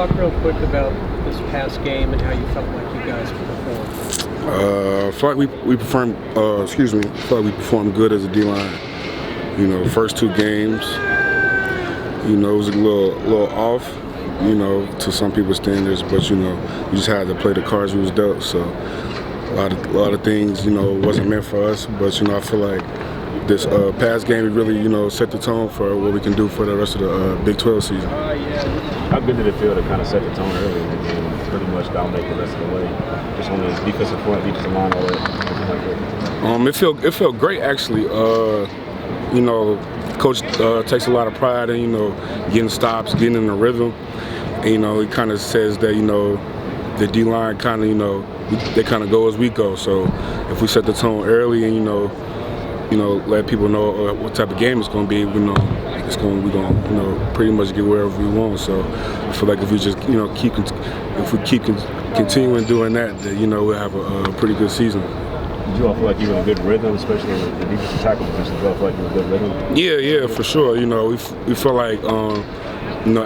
Talk real quick about this past game and how you felt like you guys performed. I feel like we performed. I feel like we performed good as a D-line. First two games, it was a little off, to some people's standards. But we just had to play the cards we was dealt. So a lot of things, wasn't meant for us. But I feel like this past game, it really, set the tone for what we can do for the rest of the Big 12 season. How good did it feel to kind of set the tone early in the game and pretty much dominate the rest of the way? Just on the defensive front, defensive line, all that. It felt great actually. Coach takes a lot of pride in getting stops, getting in the rhythm. And, he kind of says that the D line kind of they kind of go as we go. So if we set the tone early and let people know what type of game it's going to be, we're going to pretty much get wherever we want. So I feel like if we just keep continuing doing that, then we'll have a pretty good season. Did you all feel like you were in a good rhythm, especially in the defensive tackle position? Did you all feel like you were in a good rhythm? Yeah, for sure. We feel like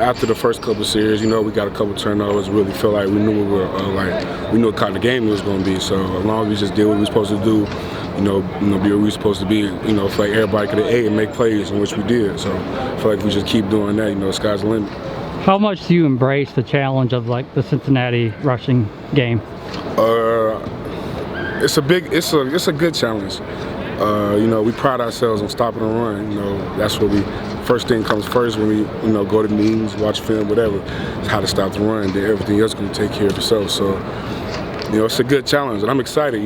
after the first couple of series, we got a couple turnovers. Really feel like we knew we knew what kind of game it was going to be. So as long as we just did what we were supposed to do, be where we were supposed to be, feel like everybody could have ate and make plays, in which we did. So I feel like if we just keep doing that, the sky's the limit. How much do you embrace the challenge of the Cincinnati rushing game? It's a good challenge. We pride ourselves on stopping the run. That's what first thing comes first when we go to meetings, watch film, whatever. It's how to stop the run. Then everything else is going to take care of itself. So it's a good challenge, and I'm excited.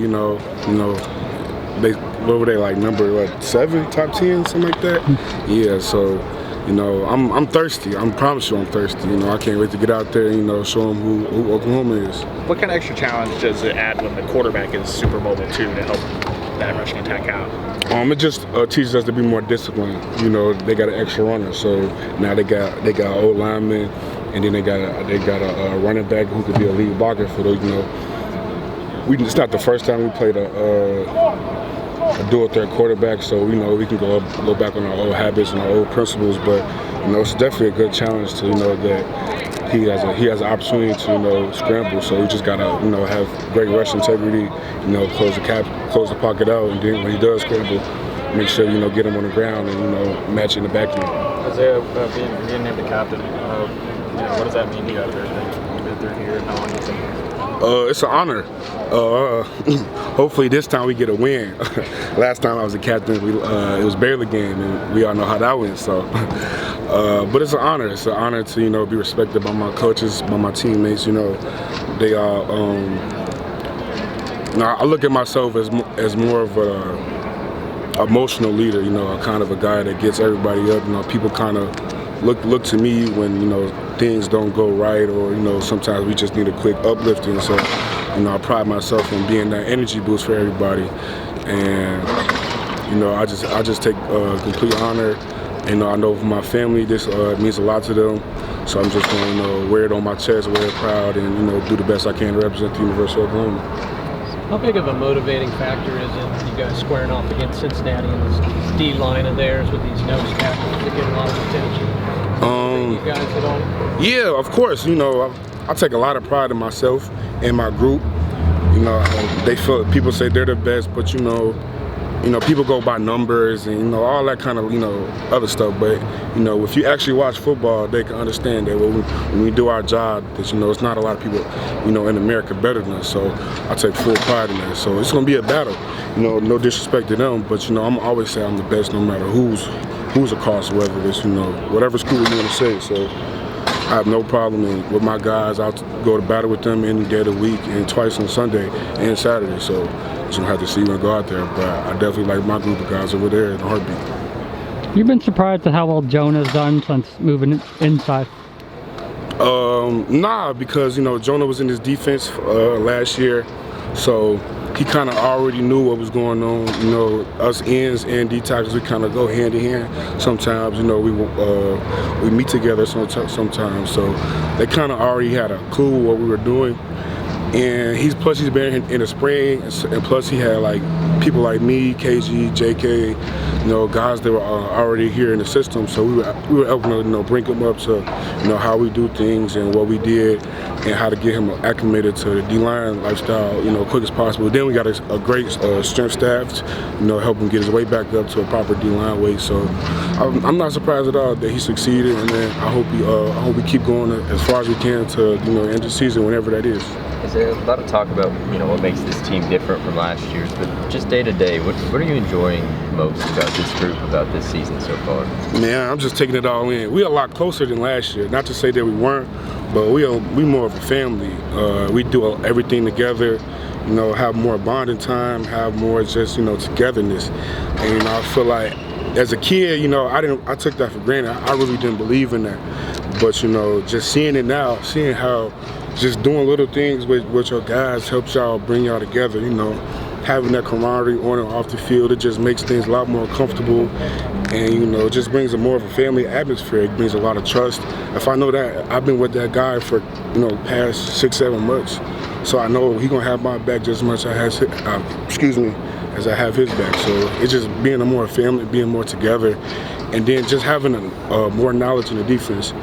What were they like, number 7, top 10, something like that? Yeah. So I'm thirsty. I promise you I'm thirsty. I can't wait to get out there and, show them who Oklahoma is. What kind of extra challenge does it add when the quarterback is super mobile too to help that rushing attack out? It just teaches us to be more disciplined. They got an extra runner, so now they got old linemen, and then they got a running back who could be a lead blocker for those. It's not the first time we played a dual threat quarterback, so we can go back on our old habits and our old principles. But it's definitely a good challenge to that he has an opportunity to scramble. So we just gotta have great rush integrity, close the pocket out, and then when he does scramble, make sure get him on the ground and match in the back end. Isaiah, being named the captain, what does that mean to you out of everything you've been through here and how long it's been? It's an honor. Hopefully this time we get a win. Last time I was a captain, it was barely a game, and we all know how that went. So, but it's an honor. It's an honor to be respected by my coaches, by my teammates. They all. I look at myself as more of a emotional leader. A kind of a guy that gets everybody up. People kind of look to me when things don't go right, or sometimes we just need a quick uplifting. So I pride myself on being that energy boost for everybody, and I just take complete honor. And I know for my family this means a lot to them, so I'm just going to wear it on my chest, wear it proud, and do the best I can to represent the University of Oklahoma. How big of a motivating factor is it, you guys squaring off against Cincinnati and this D line of theirs with these nose tackles that get a lot of attention? You guys at all? Yeah, of course. I take a lot of pride in myself and my group. People say they're the best, but people go by numbers and all that kind of other stuff. But if you actually watch football, they can understand that when we do our job, that it's not a lot of people in America better than us. So I take full pride in that. So it's gonna be a battle. No disrespect to them, but I'm always say I'm the best no matter who's across, whether it's whatever school you want to say. So I have no problem with my guys. I'll go to battle with them any day of the week and twice on Sunday and Saturday. So you have to see when I go out there. But I definitely like my group of guys over there in a heartbeat. You've been surprised at how well Jonah's done since moving inside? Nah, because Jonah was in his defense last year, so he kind of already knew what was going on. Us ends and D tackles, we kind of go hand in hand. Sometimes we meet together sometimes, so they kind of already had a clue what we were doing. And he's been in the spring, and plus he had like people like me, KG, JK, you know, guys that were already here in the system. So we were able to, you know, bring him up to, you know, how we do things and what we did, and how to get him acclimated to the D-line lifestyle, you know, quick as possible. Then we got a great strength staff, you know, help him get his way back up to a proper D-line weight. So I'm not surprised at all that he succeeded, and then I hope we keep going as far as we can to, you know, end the season whenever that is. There's a lot of talk about, you know, what makes this team different from last year's, but just day to day, what are you enjoying most about this group, about this season so far? Man, I'm just taking it all in. We're a lot closer than last year. Not to say that we weren't, but we more of a family. We do everything together, you know, have more bonding time, have more just, you know, togetherness. And, you know, I feel like as a kid, you know, I took that for granted. I really didn't believe in that. But, you know, just seeing it now, seeing how just doing little things with your guys helps y'all bring y'all together, you know. Having that camaraderie on and off the field, it just makes things a lot more comfortable, and, you know, it just brings a more of a family atmosphere. It brings a lot of trust. If I know that I've been with that guy for, you know, past 6-7 months, so I know he's gonna have my back just as much as I have his back. So it's just being a more family, being more together, and then just having more knowledge in the defense.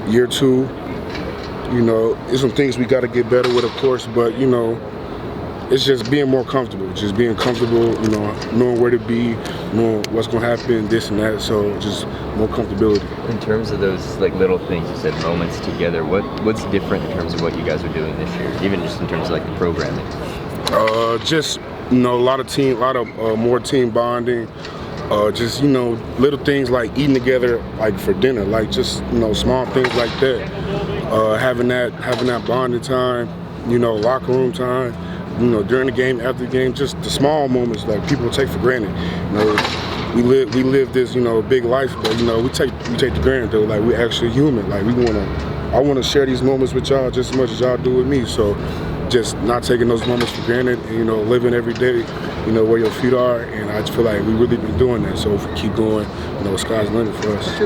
Year 2, you know, there's some things we got to get better with, of course, but, you know, it's just being more comfortable, you know, knowing where to be, knowing what's going to happen, this and that, so just more comfortability. In terms of those, like, little things, you said moments together, what's different in terms of what you guys are doing this year, even just in terms of, like, the programming? Just, you know, a lot of more team bonding, just, you know, little things like eating together, like for dinner, like just, you know, small things like that. Having that bonding time, you know, locker room time, you know, during the game, after the game, just the small moments like people take for granted. You know, we live this, you know, big life, but, you know, we take for granted though. Like, we actually human. Like, I want to share these moments with y'all just as much as y'all do with me. So just not taking those moments for granted, and, you know, living every day, you know, where your feet are, and I just feel like we really been doing that. So if we keep going, you know, sky's the limit for us.